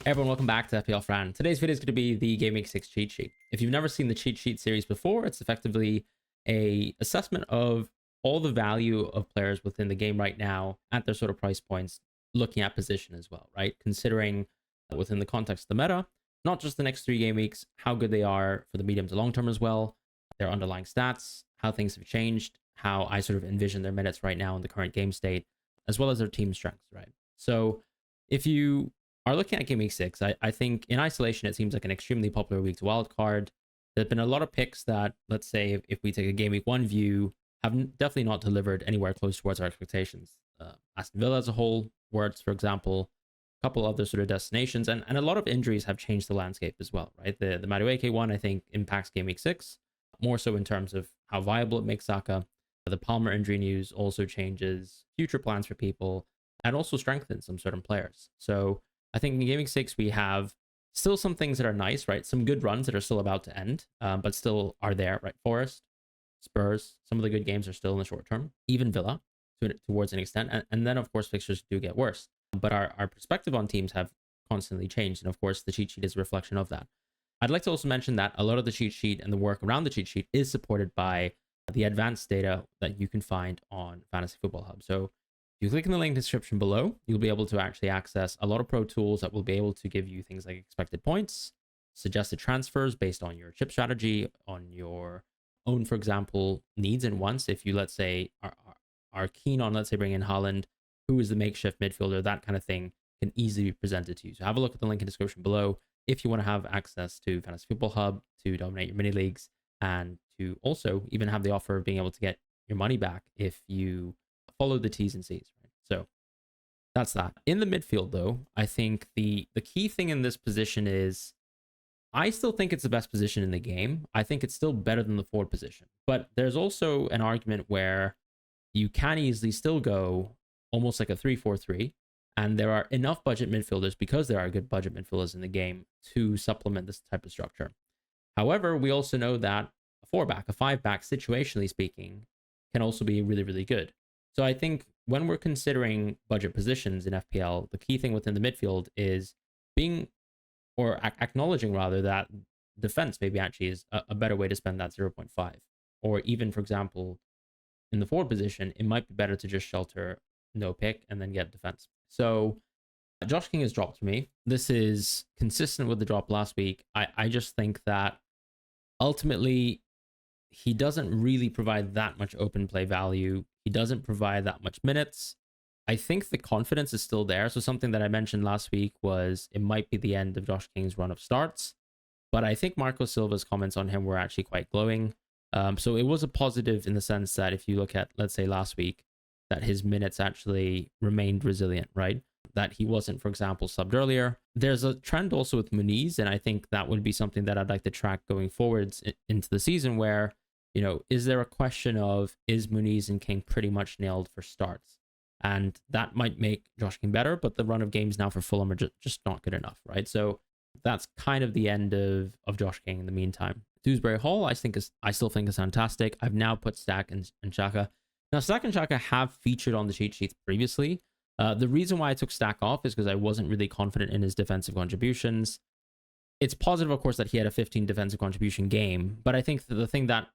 Hey everyone, welcome back to FPL Fran. Today's video is going to be the Gameweek 6 cheat sheet. If you've never seen the cheat sheet series before, it's effectively a assessment of all the value of players within the game right now at their sort of price points, looking at position as well, right? Considering within the context of the meta, not just the next 3 game weeks, how good they are for the medium to long term as well, their underlying stats, how things have changed, how I sort of envision their minutes right now in the current game state, as well as their team strengths, right? So if you are looking at Game Week 6, I think in isolation, it seems like an extremely popular week to wildcard. There's been a lot of picks that, let's say, if we take a Game Week 1 view, have definitely not delivered anywhere close towards our expectations. Aston Villa as a whole, Words, for example, a couple other sort of destinations, and a lot of injuries have changed the landscape as well, right? The Madueke one, I think, impacts Game Week 6, more so in terms of how viable it makes Saka. The Palmer injury news also changes future plans for people and also strengthens some certain players. So I think in Gaming 6, we have still some things that are nice, right? Some good runs that are still about to end, but still are there, right? Forest, Spurs, some of the good games are still in the short term, even Villa towards an extent. And then, of course, fixtures do get worse. But our perspective on teams have constantly changed. And of course, the cheat sheet is a reflection of that. I'd like to also mention that a lot of the cheat sheet and the work around the cheat sheet is supported by the advanced data that you can find on Fantasy Football Hub. So you click in the link in the description below, you'll be able to actually access a lot of pro tools that will be able to give you things like expected points, suggested transfers based on your chip strategy, on your own, for example, needs and wants. If you, let's say, are keen on, let's say, bringing in Haaland, who is the makeshift midfielder, that kind of thing can easily be presented to you. So have a look at the link in the description below if you want to have access to Fantasy Football Hub to dominate your mini leagues and to also even have the offer of being able to get your money back if you follow the T's and C's, right? So that's that. In the midfield, though, I think the key thing in this position is I still think it's the best position in the game. I think it's still better than the forward position. But there's also an argument where you can easily still go almost like a 3-4-3. And there are enough budget midfielders, because there are good budget midfielders in the game, to supplement this type of structure. However, we also know that a 4-back, a 5-back, situationally speaking, can also be really, really good. So I think when we're considering budget positions in FPL, the key thing within the midfield is being, or acknowledging rather, that defense maybe actually is a better way to spend that 0.5. Or even, for example, in the forward position, it might be better to just shelter no pick and then get defense. So Josh King has dropped for me. This is consistent with the drop last week. I just think that ultimately he doesn't really provide that much open play value. He doesn't provide that much minutes. I think the confidence is still there. So something that I mentioned last week was it might be the end of Josh King's run of starts. But I think Marco Silva's comments on him were actually quite glowing. So it was a positive in the sense that if you look at, let's say, last week, that his minutes actually remained resilient, right? That he wasn't, for example, subbed earlier. There's a trend also with Muniz, and I think that would be something that I'd like to track going forwards into the season where, you know, is there a question of, is Muniz and King pretty much nailed for starts? And that might make Josh King better, but the run of games now for Fulham are just not good enough, right? So that's kind of the end of Josh King in the meantime. Dewsbury Hall, I still think is fantastic. I've now put Stack and Xhaka. Now, Stack and Xhaka have featured on the cheat sheets previously. The reason why I took Stack off is because I wasn't really confident in his defensive contributions. It's positive, of course, that he had a 15 defensive contribution game, but I think the thing that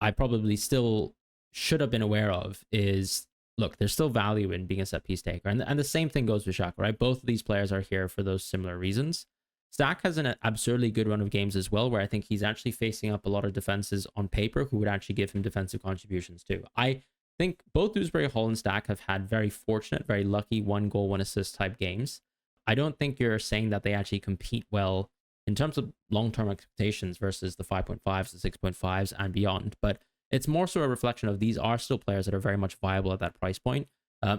I probably still should have been aware of is, look, there's still value in being a set piece taker. And the same thing goes with Xhaka, right? Both of these players are here for those similar reasons. Stack has an absurdly good run of games as well, where I think he's actually facing up a lot of defenses on paper who would actually give him defensive contributions too. I think both Dewsbury Hall and Stack have had very fortunate, very lucky 1 goal, 1 assist type games. I don't think you're saying that they actually compete well in terms of long-term expectations versus the 5.5s, the 6.5s and beyond. But it's more so a reflection of these are still players that are very much viable at that price point.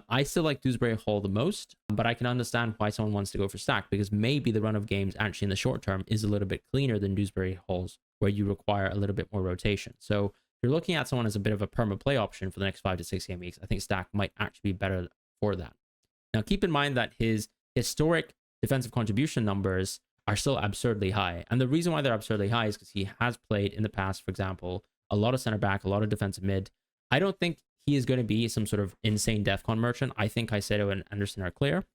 I still like Dewsbury Hall the most, but I can understand why someone wants to go for Stack, because maybe the run of games actually in the short term is a little bit cleaner than Dewsbury Hall's, where you require a little bit more rotation. So if you're looking at someone as a bit of a perma play option for the next 5 to 6 game weeks, I think Stack might actually be better for that. Now, keep in mind that his historic defensive contribution numbers are still absurdly high. And the reason why they're absurdly high is because he has played in the past, for example, a lot of center back, a lot of defensive mid. I don't think he is going to be some sort of insane DEFCON merchant. I think Caicedo and Anderson are clear.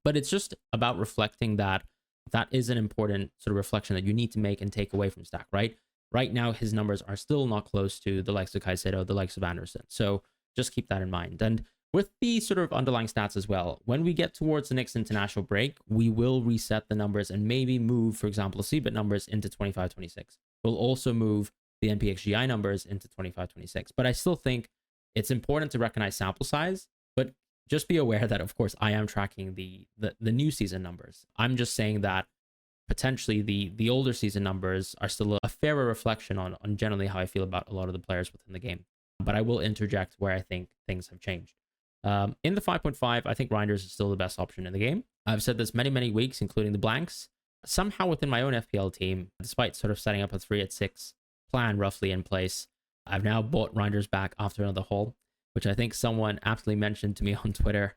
But it's just about reflecting that that is an important sort of reflection that you need to make and take away from Stack, right? Right now, his numbers are still not close to the likes of Caicedo, the likes of Anderson. So just keep that in mind. And with the sort of underlying stats as well, when we get towards the next international break, we will reset the numbers and maybe move, for example, the CBIT numbers into 25-26. We'll also move the NPXGI numbers into 25-26. But I still think it's important to recognize sample size, but just be aware that, of course, I am tracking the new season numbers. I'm just saying that potentially the older season numbers are still a fairer reflection on generally how I feel about a lot of the players within the game. But I will interject where I think things have changed. In the 5.5, I think Reinders is still the best option in the game. I've said this many weeks, including the blanks. Somehow within my own FPL team, despite sort of setting up a 3-6 plan roughly in place, I've now bought Reinders back after another haul, which I think someone aptly mentioned to me on Twitter,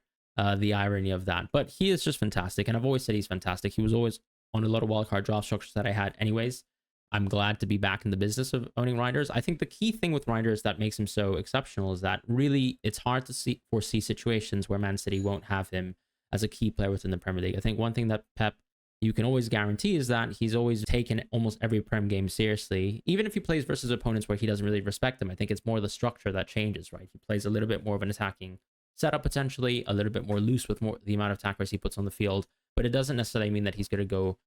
the irony of that. But he is just fantastic, and I've always said he's fantastic. He was always on a lot of wildcard draft structures that I had anyways. I'm glad to be back in the business of owning Reinders. I think the key thing with Reinders that makes him so exceptional is that really it's hard to foresee situations where Man City won't have him as a key player within the Premier League. I think one thing that Pep, you can always guarantee is that he's always taken almost every Prem game seriously, even if he plays versus opponents where he doesn't really respect them. I think it's more the structure that changes, right? He plays a little bit more of an attacking setup potentially, a little bit more loose with more the amount of attackers he puts on the field, but it doesn't necessarily mean that he's going to go,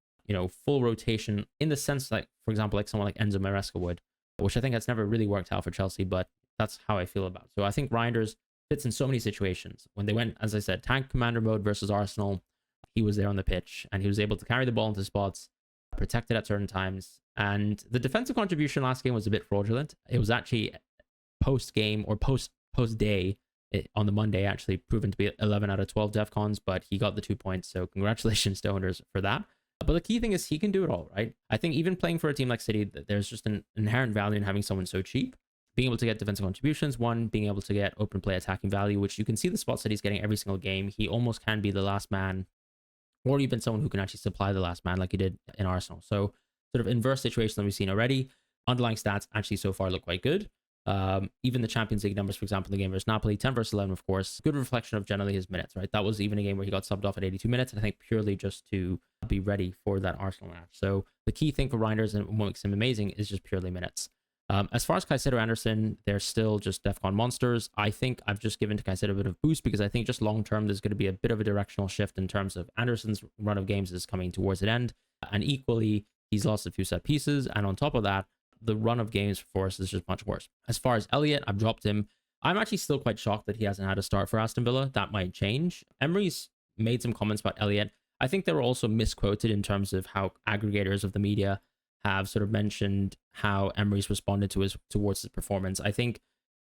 full rotation in the sense like, for example, like someone like Enzo Maresca would, which I think that's never really worked out for Chelsea, but that's how I feel about it. So I think Reinders fits in so many situations. When they went, as I said, tank commander mode versus Arsenal, he was there on the pitch and he was able to carry the ball into spots, protect it at certain times. And the defensive contribution last game was a bit fraudulent. It was actually post game or post day on the Monday actually proven to be 11 out of 12 DEFCONs, but he got the 2 points. So congratulations to owners for that. But the key thing is he can do it all, right? I think even playing for a team like City, there's just an inherent value in having someone so cheap. Being able to get defensive contributions, one, being able to get open play attacking value, which you can see the spots that he's getting every single game. He almost can be the last man, or even someone who can actually supply the last man like he did in Arsenal. So sort of inverse situation that we've seen already. Underlying stats actually so far look quite good. Even the Champions League numbers, for example, the game versus Napoli, 10 versus 11, of course, good reflection of generally his minutes, right? That was even a game where he got subbed off at 82 minutes, and I think purely just to be ready for that Arsenal match. So the key thing for Reinders and what makes him amazing is just purely minutes. As far as Caicedo, Anderson, they're still just DEFCON monsters. I think I've just given to Caicedo a bit of boost because I think just long term there's going to be a bit of a directional shift in terms of Anderson's run of games is coming towards an end, and equally he's lost a few set pieces, and on top of that, the run of games for Forest is just much worse. As far as Elliott, I've dropped him. I'm actually still quite shocked that he hasn't had a start for Aston Villa. That might change. Emery's made some comments about Elliott. I think they were also misquoted in terms of how aggregators of the media have sort of mentioned how Emery's responded towards his performance. I think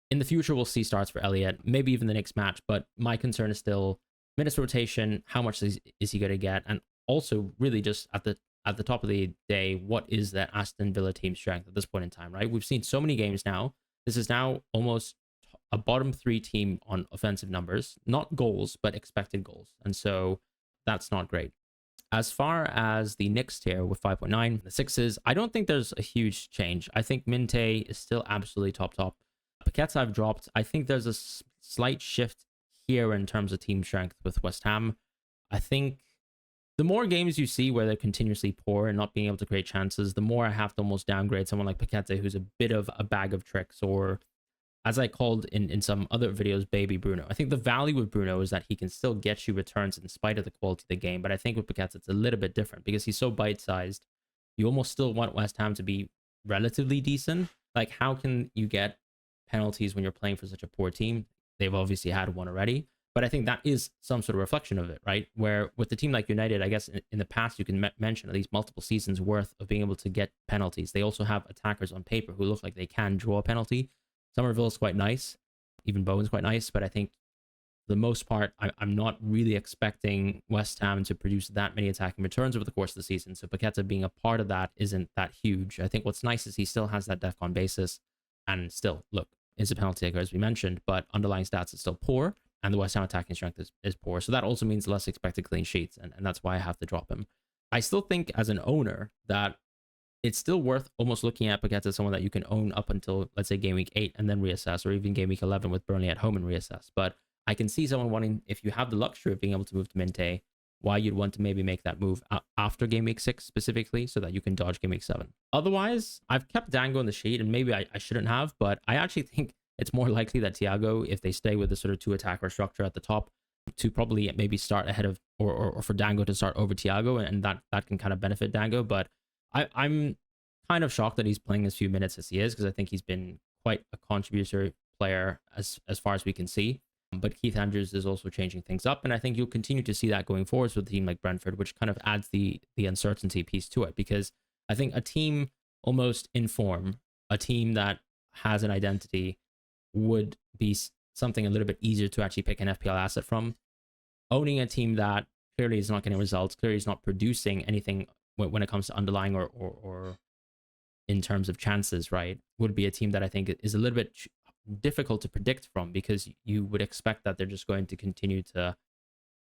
in the future we'll see starts for Elliott, maybe even the next match, but my concern is still minutes rotation, how much is he going to get, and also really just at the top of the day, what is that Aston Villa team strength at this point in time, right? We've seen so many games now. This is now almost a bottom 3 team on offensive numbers, not goals, but expected goals. And so that's not great. As far as the next tier with 5.9, the 6s, I don't think there's a huge change. I think Minte is still absolutely top. Paqueta I've dropped. I think there's a slight shift here in terms of team strength with West Ham. I think the more games you see where they're continuously poor and not being able to create chances, the more I have to almost downgrade someone like Paqueta, who's a bit of a bag of tricks, or as I called in some other videos, baby Bruno. I think the value with Bruno is that he can still get you returns in spite of the quality of the game. But I think with Paqueta, it's a little bit different because he's so bite-sized. You almost still want West Ham to be relatively decent. Like, how can you get penalties when you're playing for such a poor team? They've obviously had one already. But I think that is some sort of reflection of it, right? Where with a team like United, I guess in the past, you can mention at least multiple seasons worth of being able to get penalties. They also have attackers on paper who look like they can draw a penalty. Somerville's quite nice. Even Bowen's quite nice. But I think for the most part, I'm not really expecting West Ham to produce that many attacking returns over the course of the season. So Paqueta being a part of that isn't that huge. I think what's nice is he still has that DEFCON basis. And still, look, is a penalty taker, as we mentioned, but underlying stats is still poor. And the West Ham attacking strength is poor. So that also means less expected clean sheets. And that's why I have to drop him. I still think as an owner that it's still worth almost looking at Paqueta as someone that you can own up until, let's say, game week 8 and then reassess, or even game week 11 with Burnley at home and reassess. But I can see someone wanting, if you have the luxury of being able to move to Minte, why you'd want to maybe make that move after game week 6 specifically, so that you can dodge game week 7. Otherwise, I've kept Dango in the sheet, and maybe I shouldn't have, but I actually think it's more likely that Thiago, if they stay with the sort of 2 attacker structure at the top, to probably maybe start ahead of, or for Dango to start over Thiago, and that can kind of benefit Dango. But I'm kind of shocked that he's playing as few minutes as he is, because I think he's been quite a contributor player as far as we can see. But Keith Andrews is also changing things up, and I think you'll continue to see that going forwards with a team like Brentford, which kind of adds the uncertainty piece to it, because I think a team almost in form, a team that has an identity, would be something a little bit easier to actually pick an FPL asset from. Owning a team that clearly is not getting results, clearly is not producing anything when it comes to underlying or in terms of chances, right, would be a team that I think is a little bit difficult to predict from, because you would expect that they're just going to continue to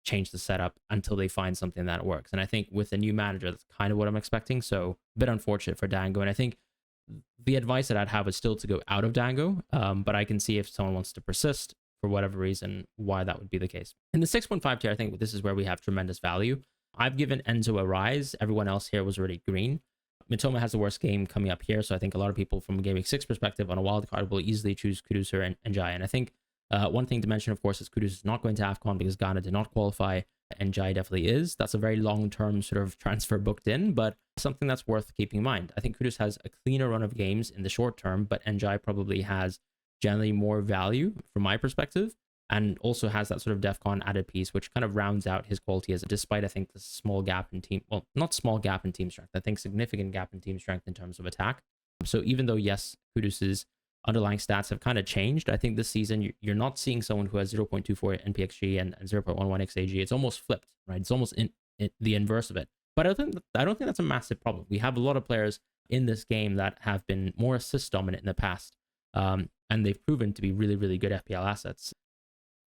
change the setup until they find something that works. And I think with a new manager, that's kind of what I'm expecting. So a bit unfortunate for Dango. And I think the advice that I'd have is still to go out of Dango, but I can see if someone wants to persist for whatever reason, why that would be the case. In the 6.5 tier, I think this is where we have tremendous value. I've given Enzo a rise. Everyone else here was already green. Mitoma has the worst game coming up here, so I think a lot of people from a Game Week 6 perspective on a wildcard will easily choose Kudus or Njai. And I think one thing to mention, of course, is Kudus is not going to AFCON because Ghana did not qualify, and Njai definitely is. That's a very long-term sort of transfer booked in, but something that's worth keeping in mind. I think Kudus has a cleaner run of games in the short term, but Njai probably has generally more value from my perspective, and also has that sort of DEFCON added piece, which kind of rounds out his quality, as despite, I think, the small gap in team, well, not small gap in team strength, I think significant gap in team strength in terms of attack. So even though, yes, Kudus's underlying stats have kind of changed, I think this season you're not seeing someone who has 0.24 NPXG and 0.11 XAG. It's almost flipped, right? It's almost in the inverse of it. But I don't think that's a massive problem. We have a lot of players in this game that have been more assist dominant in the past, and they've proven to be really, really good FPL assets.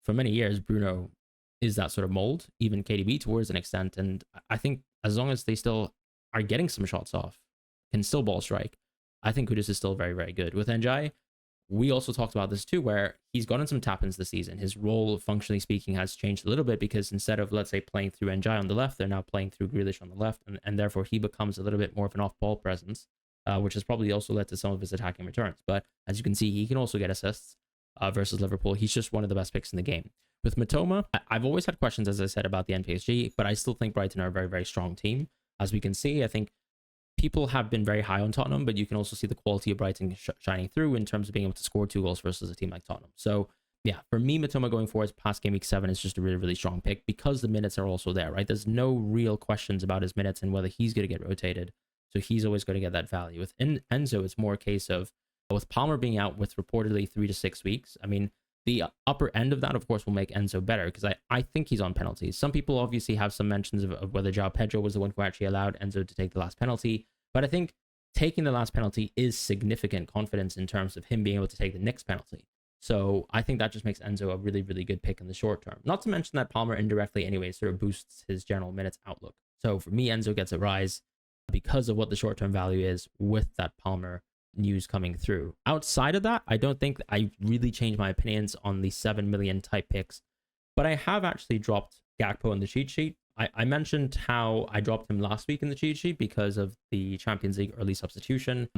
For many years, Bruno is that sort of mold, even KDB towards an extent. And I think as long as they still are getting some shots off, can still ball strike, I think Kudus is still very, very good. With Njai, we also talked about this too, where he's gotten some tap-ins this season. His role, functionally speaking, has changed a little bit, because instead of, let's say, playing through Njai on the left, they're now playing through Grealish on the left, and therefore he becomes a little bit more of an off-ball presence, which has probably also led to some of his attacking returns. But as you can see, he can also get assists. Versus Liverpool, he's just one of the best picks in the game. With Mitoma, I've always had questions, as I said, about the NPSG, but I still think Brighton are a very, very strong team. As we can see, I think people have been very high on Tottenham, but you can also see the quality of Brighton shining through in terms of being able to score 2 goals versus a team like Tottenham. So yeah, for me, Mitoma going forward past Game Week 7 is just a really, really strong pick, because the minutes are also there, right? There's no real questions about his minutes and whether he's going to get rotated. So he's always going to get that value. With Enzo, it's more a case of, with Palmer being out with reportedly 3 to 6 weeks, I mean, the upper end of that, of course, will make Enzo better, because I think he's on penalties. Some people obviously have some mentions of whether João Pedro was the one who actually allowed Enzo to take the last penalty. But I think taking the last penalty is significant confidence in terms of him being able to take the next penalty. So I think that just makes Enzo a really, really good pick in the short term. Not to mention that Palmer indirectly anyway sort of boosts his general minutes outlook. So for me, Enzo gets a rise because of what the short-term value is with that Palmer news coming through. Outside of that, I don't think I really changed my opinions on the 7 million type picks, but I have actually dropped Gakpo in the cheat sheet. I mentioned how I dropped him last week in the cheat sheet because of the Champions League early substitution.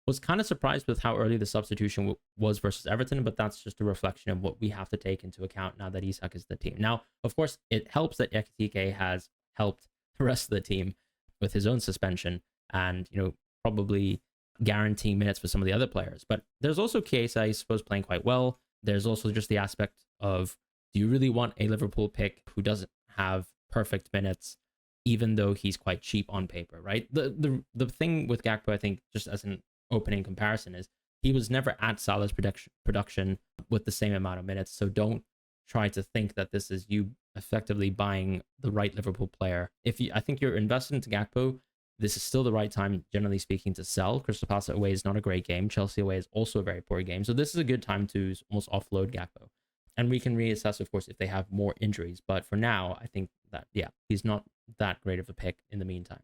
Was kind of surprised with how early the substitution was versus Everton, but that's just a reflection of what we have to take into account now that Isak is the team. Now, of course, it helps that Ekitike has helped the rest of the team with his own suspension and, you know, probably guaranteeing minutes for some of the other players. But there's also Chiesa, I suppose, playing quite well. There's also just the aspect of, do you really want a Liverpool pick who doesn't have perfect minutes, even though he's quite cheap on paper, right? The thing with Gakpo, I think, just as an opening comparison, is he was never at Salah's production with the same amount of minutes. So don't try to think that this is you effectively buying the right Liverpool player. I think you're invested into Gakpo, this is still the right time, generally speaking, to sell. Crystal Palace away is not a great game. Chelsea away is also a very poor game. So this is a good time to almost offload Gakpo. And we can reassess, of course, if they have more injuries. But for now, I think that, yeah, he's not that great of a pick in the meantime.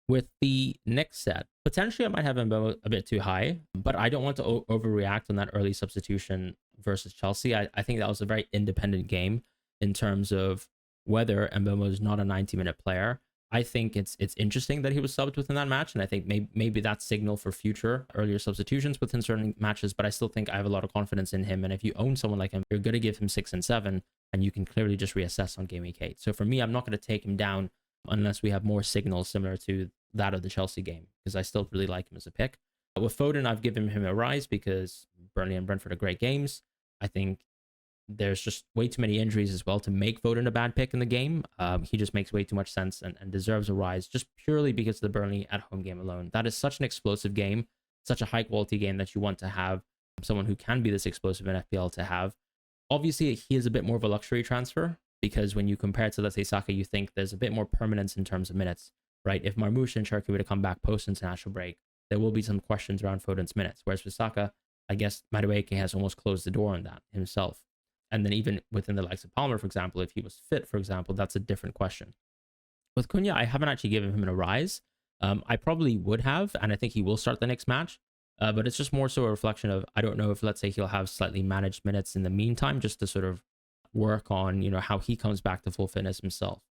With the next set, potentially I might have him a bit too high, but I don't want to overreact on that early substitution versus Chelsea. I think that was a very independent game in terms of whether Mbeumo is not a 90-minute player, I think it's interesting that he was subbed within that match, and I think maybe that's signal for future earlier substitutions within certain matches. But I still think I have a lot of confidence in him, and if you own someone like him, you're going to give him 6 and 7, and you can clearly just reassess on game week 8. So for me, I'm not going to take him down unless we have more signals similar to that of the Chelsea game, because I still really like him as a pick. With Foden, I've given him a rise because Burnley and Brentford are great games. I think there's just way too many injuries as well to make Foden a bad pick in the game. He just makes way too much sense and deserves a rise just purely because of the Burnley at home game alone. That is such an explosive game, such a high quality game that you want to have someone who can be this explosive in FPL to have. Obviously, he is a bit more of a luxury transfer because when you compare it to, let's say, Saka, you think there's a bit more permanence in terms of minutes, right? If Marmoush and Cherki were to come back post-international break, there will be some questions around Foden's minutes. Whereas with Saka, I guess Madueke has almost closed the door on that himself. And then even within the likes of Palmer, for example, if he was fit, for example, that's a different question. With Cunha, I haven't actually given him a rise. I probably would have, and I think he will start the next match. But it's just more so a reflection of, I don't know if, let's say, he'll have slightly managed minutes in the meantime, just to sort of work on, how he comes back to full fitness himself.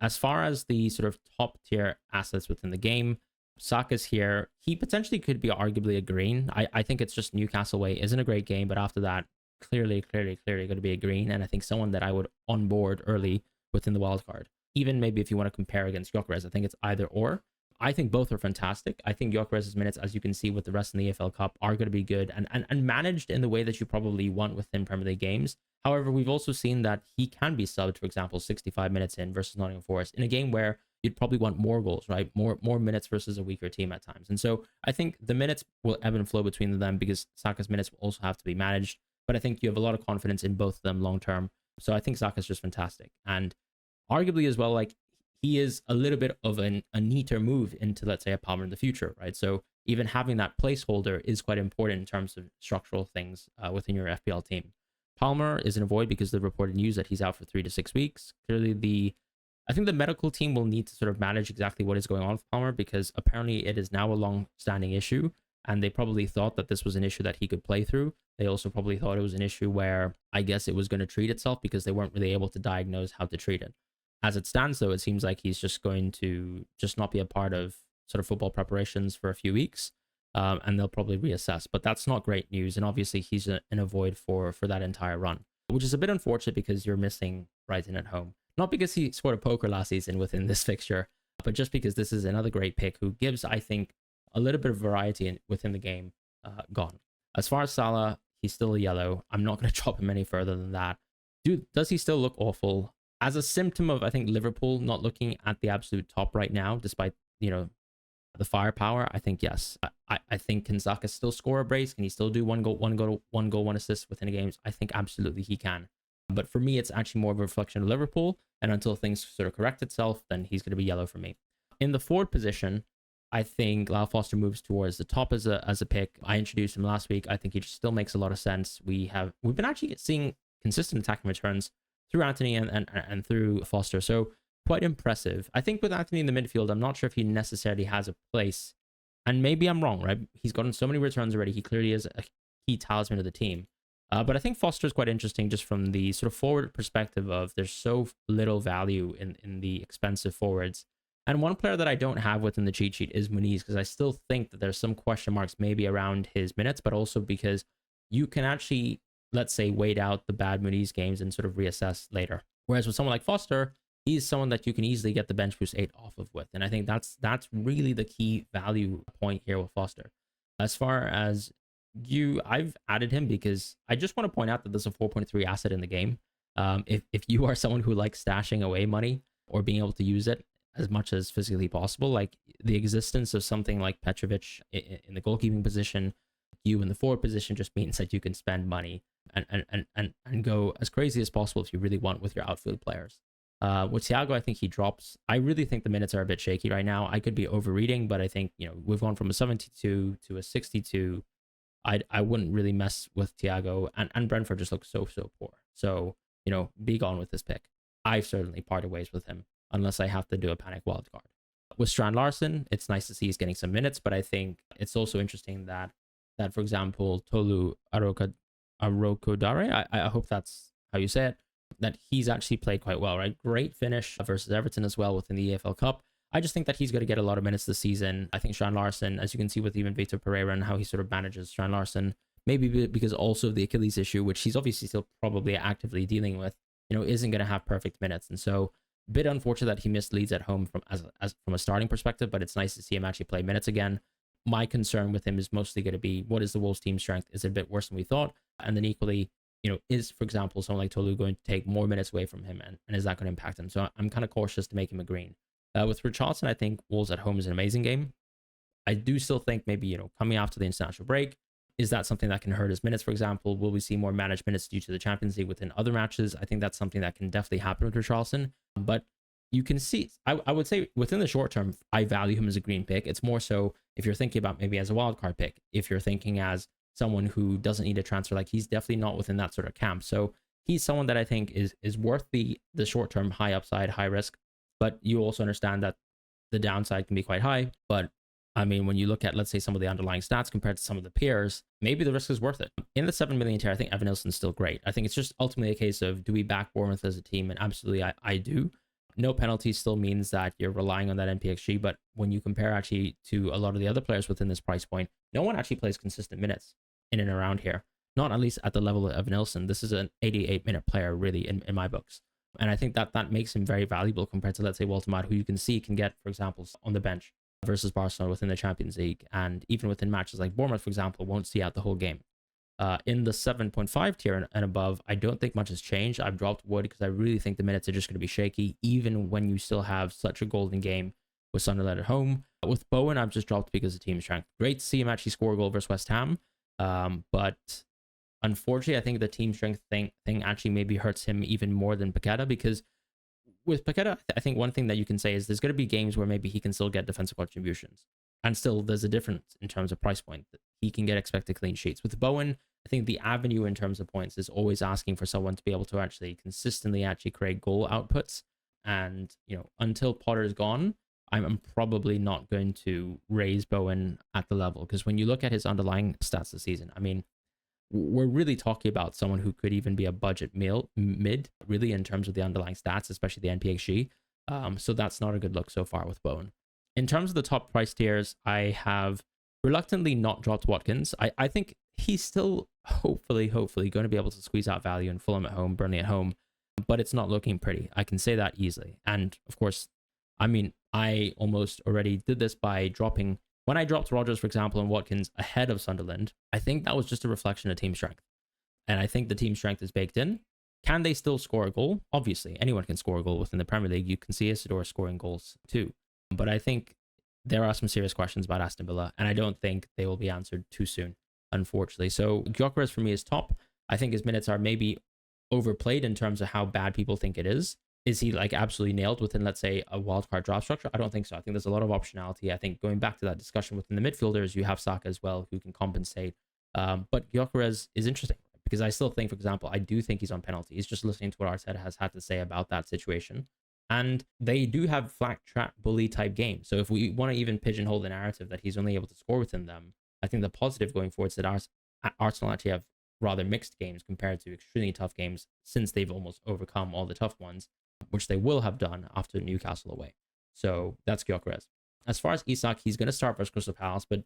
As far as the sort of top tier assets within the game, Saka's here. He potentially could be arguably a green. I think it's just Newcastle away isn't a great game, but after that, clearly going to be a green. And I think someone that I would onboard early within the wildcard. Even maybe if you want to compare against Gyökeres, I think it's either or. I think both are fantastic. I think Gyökeres' minutes, as you can see with the rest in the EFL Cup, are going to be good and managed in the way that you probably want within Premier League games. However, we've also seen that he can be subbed, for example, 65 minutes in versus Nottingham Forest in a game where you'd probably want more goals, right? More minutes versus a weaker team at times. And so I think the minutes will ebb and flow between them because Saka's minutes will also have to be managed. But I think you have a lot of confidence in both of them long term. So I think Saka's just fantastic. And arguably as well, like, he is a little bit of a neater move into, let's say, a Palmer in the future, right? So even having that placeholder is quite important in terms of structural things within your FPL team. Palmer is an avoid because of the reported news that he's out for 3 to 6 weeks. Clearly, I think the medical team will need to sort of manage exactly what is going on with Palmer because apparently it is now a long-standing issue, and they probably thought that this was an issue that he could play through. They also probably thought it was an issue where I guess it was going to treat itself because they weren't really able to diagnose how to treat it. As it stands, though, it seems like he's just going to just not be a part of sort of football preparations for a few weeks, and they'll probably reassess. But that's not great news, and obviously he's in a void for that entire run, which is a bit unfortunate because you're missing Brighton at home. Not because he scored a poker last season within this fixture, but just because this is another great pick who gives, I think, a little bit of variety within the game gone. As far as Salah, he's still a yellow. I'm not going to drop him any further than that. Dude, does he still look awful? As a symptom of, I think, Liverpool not looking at the absolute top right now, despite, the firepower, I think, yes. I think, can Saka still score a brace? Can he still do one goal, one assist within the games? I think absolutely he can. But for me, it's actually more of a reflection of Liverpool. And until things sort of correct itself, then he's going to be yellow for me. In the forward position, I think Lyle Foster moves towards the top as a pick. I introduced him last week. I think he just still makes a lot of sense. We've been actually seeing consistent attacking returns through Anthony and through Foster. So quite impressive. I think with Anthony in the midfield, I'm not sure if he necessarily has a place. And maybe I'm wrong, right? He's gotten so many returns already. He clearly is a key talisman of the team. But I think Foster is quite interesting just from the sort of forward perspective of there's so little value in the expensive forwards. And one player that I don't have within the cheat sheet is Muniz, because I still think that there's some question marks maybe around his minutes, but also because you can actually, let's say, wait out the bad Muniz games and sort of reassess later. Whereas with someone like Foster, he's someone that you can easily get the bench boost 8 off of with. And I think that's really the key value point here with Foster. As far as I've added him because I just want to point out that there's a 4.3 asset in the game. If you are someone who likes stashing away money or being able to use it as much as physically possible, like the existence of something like Petrovic in the goalkeeping position, you in the forward position, just means that you can spend money and go as crazy as possible if you really want with your outfield players. With Thiago, I think he drops. I really think the minutes are a bit shaky right now. I could be overreading, but I think, we've gone from a 72 to a 62. I wouldn't really mess with Thiago, and Brentford just looks so poor. So, be gone with this pick. I've certainly parted ways with him unless I have to do a panic wildcard. With Strand Larson, it's nice to see he's getting some minutes, but I think it's also interesting that for example, Tolu Arokodare, I hope that's how you say it, that he's actually played quite well, right? Great finish versus Everton as well within the EFL Cup. I just think that he's going to get a lot of minutes this season. I think Strand Larson, as you can see with even Victor Pereira and how he sort of manages Strand Larson, maybe because also of the Achilles issue, which he's obviously still probably actively dealing with, isn't going to have perfect minutes. And so a bit unfortunate that he missed Leeds at home from from a starting perspective, but it's nice to see him actually play minutes again. My concern with him is mostly going to be, what is the Wolves team strength? Is it a bit worse than we thought? And then equally, is, for example, someone like Tolu going to take more minutes away from him? And is that going to impact him? So I'm kind of cautious to make him a green. With Richarlison, I think Wolves at home is an amazing game. I do still think maybe, coming after the international break, is that something that can hurt his minutes, for example? Will we see more managed minutes due to the Champions League within other matches? I think that's something that can definitely happen with Richarlison. But you can see, I would say within the short term, I value him as a green pick. It's more so if you're thinking about maybe as a wildcard pick, if you're thinking as someone who doesn't need a transfer, like he's definitely not within that sort of camp. So he's someone that I think is worth the short term high upside, high risk. But you also understand that the downside can be quite high. But I mean, when you look at, let's say, some of the underlying stats compared to some of the peers, maybe the risk is worth it. In the 7 million tier, I think Evan Nilsson's still great. I think it's just ultimately a case of, do we back Bournemouth as a team? And absolutely, I do. No penalties still means that you're relying on that NPXG. But when you compare actually to a lot of the other players within this price point, no one actually plays consistent minutes in and around here. Not at least at the level of Evan Nilsson. This is an 88-minute player, really, in my books. And I think that makes him very valuable compared to, let's say, Walter Matt, who you can see can get, for example, on the bench versus Barcelona within the Champions League. And even within matches like Bournemouth, for example, won't see out the whole game. In the 7.5 tier and above, I don't think much has changed. I've dropped Wood because I really think the minutes are just going to be shaky, even when you still have such a golden game with Sunderland at home. With Bowen, I've just dropped because of team strength. Great to see him actually score a goal versus West Ham. But unfortunately, I think the team strength thing actually maybe hurts him even more than Paqueta, because with Paqueta, I think one thing that you can say is there's going to be games where maybe he can still get defensive contributions. And still, there's a difference in terms of price point. He can get expected clean sheets. With Bowen, I think the avenue in terms of points is always asking for someone to be able to actually consistently actually create goal outputs. And, until Potter is gone, I'm probably not going to raise Bowen at the level. Because when you look at his underlying stats this season, I mean, we're really talking about someone who could even be a budget mid, really, in terms of the underlying stats, especially the NPXG. So that's not a good look so far with Bowen. In terms of the top price tiers, I have reluctantly not dropped Watkins. I think he's still hopefully going to be able to squeeze out value in Fulham at home, Burnley at home, but it's not looking pretty. I can say that easily. And of course, I mean, I almost already did this by dropping, when I dropped Rodgers, for example, and Watkins ahead of Sunderland, I think that was just a reflection of team strength. And I think the team strength is baked in. Can they still score a goal? Obviously, anyone can score a goal within the Premier League. You can see Isidore scoring goals too. But I think there are some serious questions about Aston Villa, and I don't think they will be answered too soon, unfortunately. So Gyökeres for me is top. I think his minutes are maybe overplayed in terms of how bad people think it is. Is he like absolutely nailed within, let's say, a wildcard draft structure? I don't think so. I think there's a lot of optionality. I think going back to that discussion within the midfielders, you have Saka as well, who can compensate. But Gyökeres is interesting because I still think, for example, I do think he's on penalties. Just listening to what Arteta has had to say about that situation. And they do have flat trap bully type games. So if we want to even pigeonhole the narrative that he's only able to score within them, I think the positive going forward is that Arsenal actually have rather mixed games compared to extremely tough games, since they've almost overcome all the tough ones, which they will have done after Newcastle away. So that's Gyökeres. As far as Isak, he's going to start versus Crystal Palace, but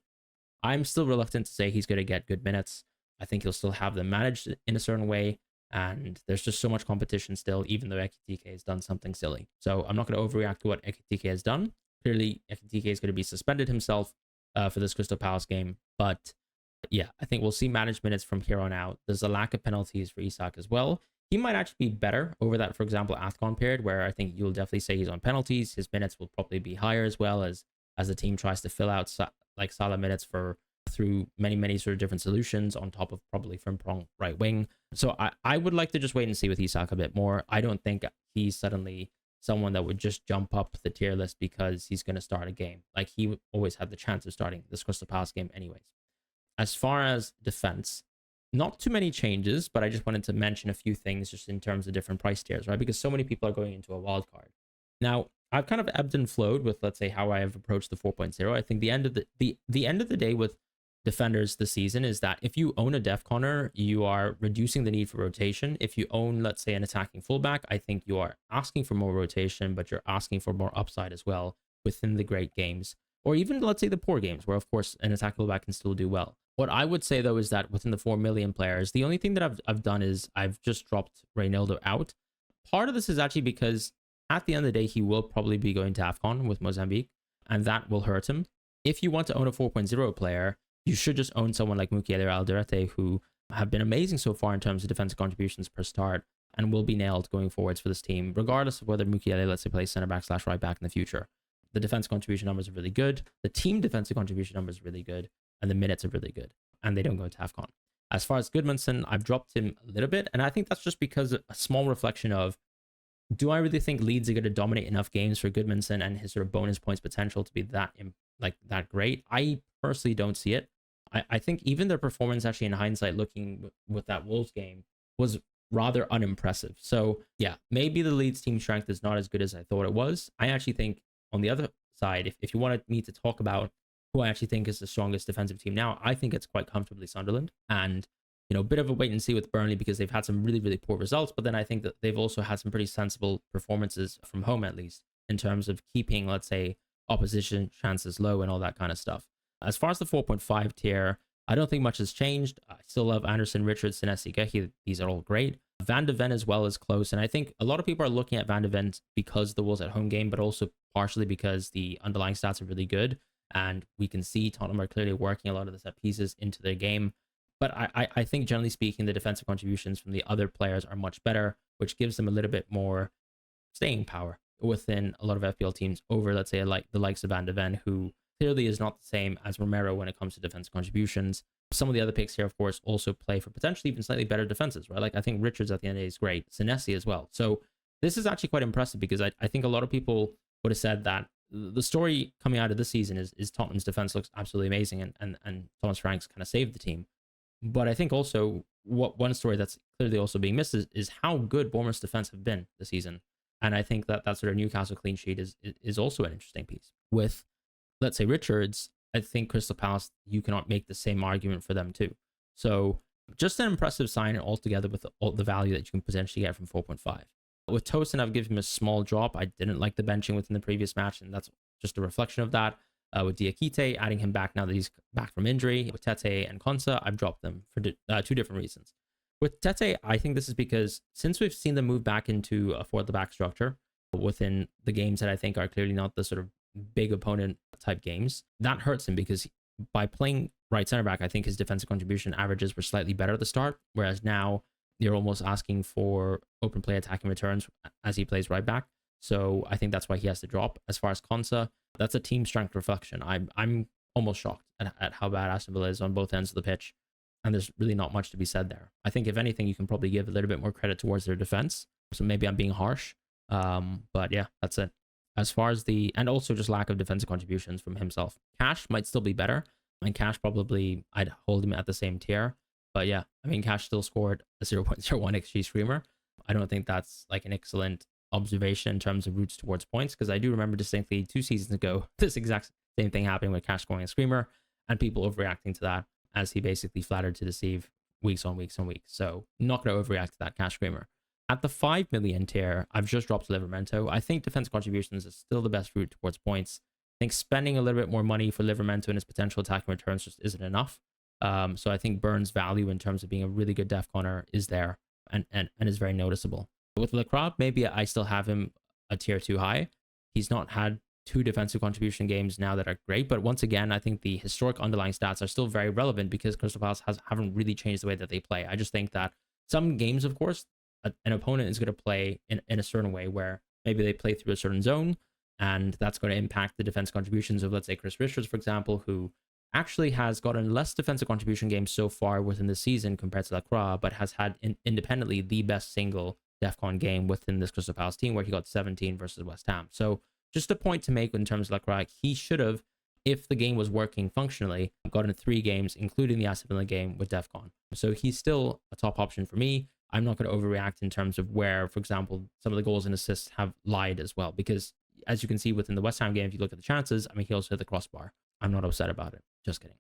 I'm still reluctant to say he's going to get good minutes. I think he'll still have them managed in a certain way. And there's just so much competition still, even though Ekitike has done something silly. So I'm not going to overreact to what Ekitike has done. Clearly, Ekitike is going to be suspended himself for this Crystal Palace game. But yeah, I think we'll see managed minutes from here on out. There's a lack of penalties for Isak as well. He might actually be better over that, for example, AFCON period, where I think you'll definitely say he's on penalties. His minutes will probably be higher as well, as the team tries to fill out like Salah minutes through many sort of different solutions, on top of probably Frimpong right wing. So I would like to just wait and see with Isak a bit more. I don't think he's suddenly someone that would just jump up the tier list because he's going to start a game. Like, he always had the chance of starting this Crystal Palace game anyways. As far as defense, not too many changes, but I just wanted to mention a few things just in terms of different price tiers, right? Because so many people are going into a wild card. Now, I've kind of ebbed and flowed with, let's say, how I have approached the 4.0. I think the end of the day with defenders this season is that if you own a def corner, you are reducing the need for rotation. If you own, let's say, an attacking fullback, I think you are asking for more rotation, but you're asking for more upside as well within the great games, or even, let's say, the poor games, where, of course, an attacking fullback can still do well. What I would say, though, is that within the 4 million players, the only thing that I've done is I've just dropped Reynaldo out. Part of this is actually because at the end of the day, he will probably be going to AFCON with Mozambique, and that will hurt him. If you want to own a 4.0 player, you should just own someone like Mukiele or Alderete, who have been amazing so far in terms of defensive contributions per start and will be nailed going forwards for this team, regardless of whether Mukiele, let's say, plays center back / right back in the future. The defense contribution numbers are really good. The team defensive contribution numbers are really good. And the minutes are really good. And they don't go to AFCON. As far as Goodmanson, I've dropped him a little bit. And I think that's just because a small reflection of, do I really think Leeds are going to dominate enough games for Goodmanson and his sort of bonus points potential to be that great? I personally don't see it. I think even their performance, actually, in hindsight, looking with that Wolves game, was rather unimpressive. So yeah, maybe the Leeds team strength is not as good as I thought it was. I actually think on the other side, if you wanted me to talk about who I actually think is the strongest defensive team now, I think it's quite comfortably Sunderland. And, a bit of a wait and see with Burnley because they've had some really, really poor results. But then I think that they've also had some pretty sensible performances from home, at least, in terms of keeping, let's say, opposition chances low and all that kind of stuff. As far as the 4.5 tier, I don't think much has changed. I still love Anderson, Richards, Senesi, Gehi. These are all great. Van de Ven as well is close. And I think a lot of people are looking at Van de Ven because the Wolves at home game, but also partially because the underlying stats are really good. And we can see Tottenham are clearly working a lot of the set pieces into their game. But I think, generally speaking, the defensive contributions from the other players are much better, which gives them a little bit more staying power within a lot of FPL teams over, let's say, like the likes of Van de Ven, who clearly is not the same as Romero when it comes to defensive contributions. Some of the other picks here, of course, also play for potentially even slightly better defenses, right? Like, I think Richards at the end of the day is great. Senesi as well. So this is actually quite impressive because I think a lot of people would have said that the story coming out of this season is Tottenham's defense looks absolutely amazing and Thomas Frank's kind of saved the team. But I think also one story that's clearly also being missed is how good Bournemouth's defense have been this season. And I think that sort of Newcastle clean sheet is also an interesting piece. With, let's say, Richards, I think Crystal Palace, you cannot make the same argument for them too. So just an impressive sign altogether with all the value that you can potentially get from 4.5. With Tosin, I've given him a small drop. I didn't like the benching within the previous match, and that's just a reflection of that. With Diakite, adding him back now that he's back from injury. With Tete and Konsa, I've dropped them for two different reasons. With Tete, I think this is because since we've seen them move back into a four-at-the-back structure within the games that I think are clearly not the sort of big opponent type games, that hurts him because by playing right center back, I think his defensive contribution averages were slightly better at the start, whereas now you're almost asking for open play attacking returns as he plays right back. So I think that's why he has to drop. As far as Konsa, that's a team strength reflection. I'm almost shocked at how bad Aston Villa is on both ends of the pitch. And there's really not much to be said there. I think if anything, you can probably give a little bit more credit towards their defense. So maybe I'm being harsh. But yeah, that's it. As far as and also just lack of defensive contributions from himself. Cash might still be better. And Cash probably, I'd hold him at the same tier. But yeah, I mean, Cash still scored a 0.01 XG screamer. I don't think that's like an excellent observation in terms of routes towards points, because I do remember distinctly 2 seasons ago, this exact same thing happening with Cash scoring a screamer and people overreacting to that as he basically flattered to deceive weeks on weeks on weeks. So not going to overreact to that Cash screamer. At the 5 million tier, I've just dropped Livramento. I think defense contributions is still the best route towards points. I think spending a little bit more money for Livramento and his potential attacking returns just isn't enough. So I think Burns' value in terms of being a really good def corner is there and is very noticeable. With Lacroix, maybe I still have him a tier 2 high. He's not had 2 defensive contribution games now that are great, but once again, I think the historic underlying stats are still very relevant because Crystal Palace haven't really changed the way that they play. I just think that some games, of course, an opponent is going to play in a certain way where maybe they play through a certain zone, and that's going to impact the defense contributions of, let's say, Chris Richards, for example, who actually has gotten less defensive contribution games so far within the season compared to Lacroix, but has had independently the best single DEFCON game within this Crystal Palace team, where he got 17 versus West Ham. So just a point to make in terms of Lacroix, he should have, if the game was working functionally, gotten 3 games, including the Aston Villa game with DEFCON. So he's still a top option for me. I'm not going to overreact in terms of where, for example, some of the goals and assists have lied as well, because as you can see within the West Ham game, if you look at the chances, I mean, he also hit the crossbar. I'm not upset about it. Just kidding.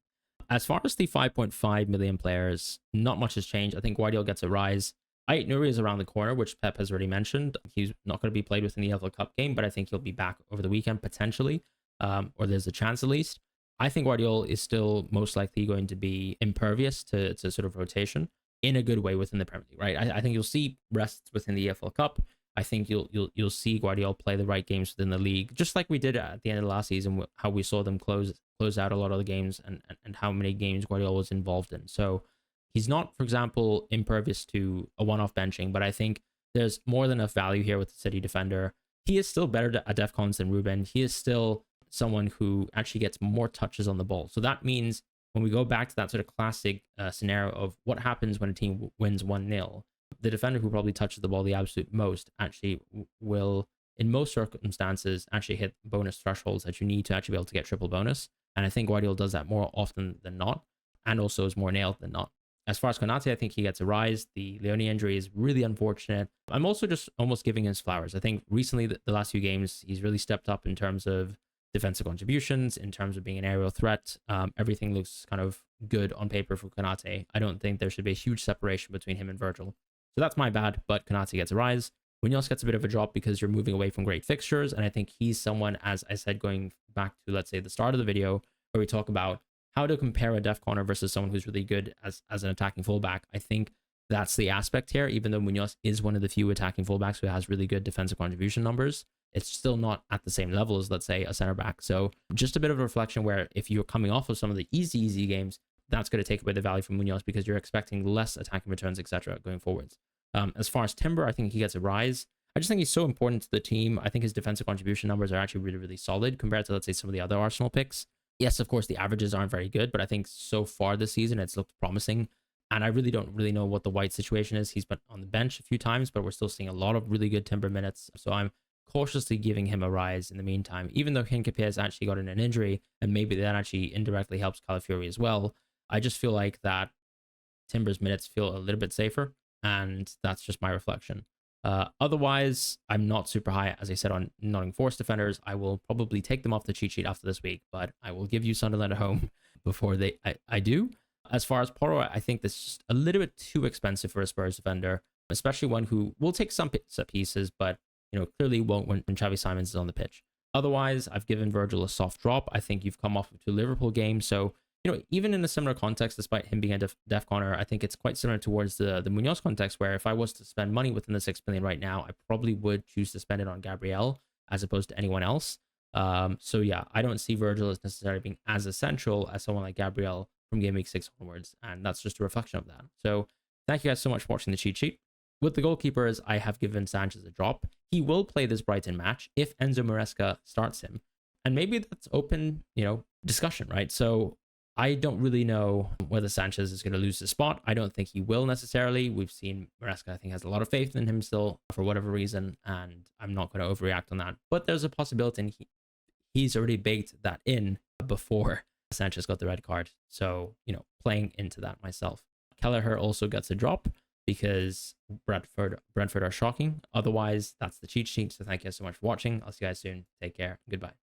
As far as the 5.5 million players, not much has changed. I think Guardiola gets a rise. Nuri is around the corner, which Pep has already mentioned. He's not going to be played within the FA Cup game, but I think he'll be back over the weekend potentially, or there's a chance at least. I think Guardiola is still most likely going to be impervious to sort of rotation in a good way within the Premier League, right? I think you'll see rests within the EFL Cup. I think you'll see Guardiola play the right games within the league, just like we did at the end of the last season, how we saw them close out a lot of the games and how many games Guardiola was involved in. So he's not, for example, impervious to a one-off benching, but I think there's more than enough value here with the City defender. He is still better at DEFCONs than Ruben. He is still someone who actually gets more touches on the ball. So that means when we go back to that sort of classic scenario of what happens when a team wins 1-0, the defender who probably touches the ball the absolute most actually will, in most circumstances, actually hit bonus thresholds that you need to actually be able to get triple bonus. And I think Guardiola does that more often than not, and also is more nailed than not. As far as Konate, I think he gets a rise. The Leone injury is really unfortunate. I'm also just almost giving his flowers. I think recently, the last few games, he's really stepped up in terms of defensive contributions, in terms of being an aerial threat. Everything looks kind of good on paper for Konate. I don't think there should be a huge separation between him and Virgil. So that's my bad, but Konate gets a rise. Munoz gets a bit of a drop because you're moving away from great fixtures. And I think he's someone, as I said, going back to, let's say, the start of the video, where we talk about how to compare a def corner versus someone who's really good as an attacking fullback. I think that's the aspect here. Even though Munoz is one of the few attacking fullbacks who has really good defensive contribution numbers, it's still not at the same level as, let's say, a center back. So just a bit of a reflection where if you're coming off of some of the easy games, that's going to take away the value from Munoz because you're expecting less attacking returns, etc., going forwards. As far as Timber, I think he gets a rise. I just think he's so important to the team. I think his defensive contribution numbers are actually really solid compared to, let's say, some of the other Arsenal picks. Yes, of course, the averages aren't very good, but I think so far this season, it's looked promising. And I really don't know what the White situation is. He's been on the bench a few times, but we're still seeing a lot of really good Timber minutes. So I'm cautiously giving him a rise in the meantime, even though Hincapié has actually gotten an injury, and maybe that actually indirectly helps Calafiori as well. I just feel like that Timber's minutes feel a little bit safer, and that's just my reflection. Otherwise, I'm not super high, as I said, on Nottingham Forest defenders. I will probably take them off the cheat sheet after this week, but I will give you Sunderland at home before I do. As far as Porro, I think this is just a little bit too expensive for a Spurs defender, especially one who will take some set pieces, but clearly won't when Xavi Simons is on the pitch. Otherwise, I've given Virgil a soft drop. I think you've come off of 2 Liverpool games, so even in a similar context, despite him being a def corner, I think it's quite similar towards the Munoz context, where if I was to spend money within the 6 million right now, I probably would choose to spend it on Gabriel as opposed to anyone else. So yeah, I don't see Virgil as necessarily being as essential as someone like Gabriel from Game Week 6 onwards, and that's just a reflection of that. So thank you guys so much for watching the cheat sheet. With the goalkeepers, I have given Sanchez a drop. He will play this Brighton match if Enzo Maresca starts him, and maybe that's open, discussion, right? So I don't really know whether Sanchez is going to lose his spot. I don't think he will necessarily. We've seen Maresca, I think, has a lot of faith in him still for whatever reason, and I'm not going to overreact on that. But there's a possibility, and he's already baked that in before Sanchez got the red card. So, playing into that myself. Kelleher also gets a drop because Brentford are shocking. Otherwise, that's the cheat sheet. So thank you so much for watching. I'll see you guys soon. Take care. Goodbye.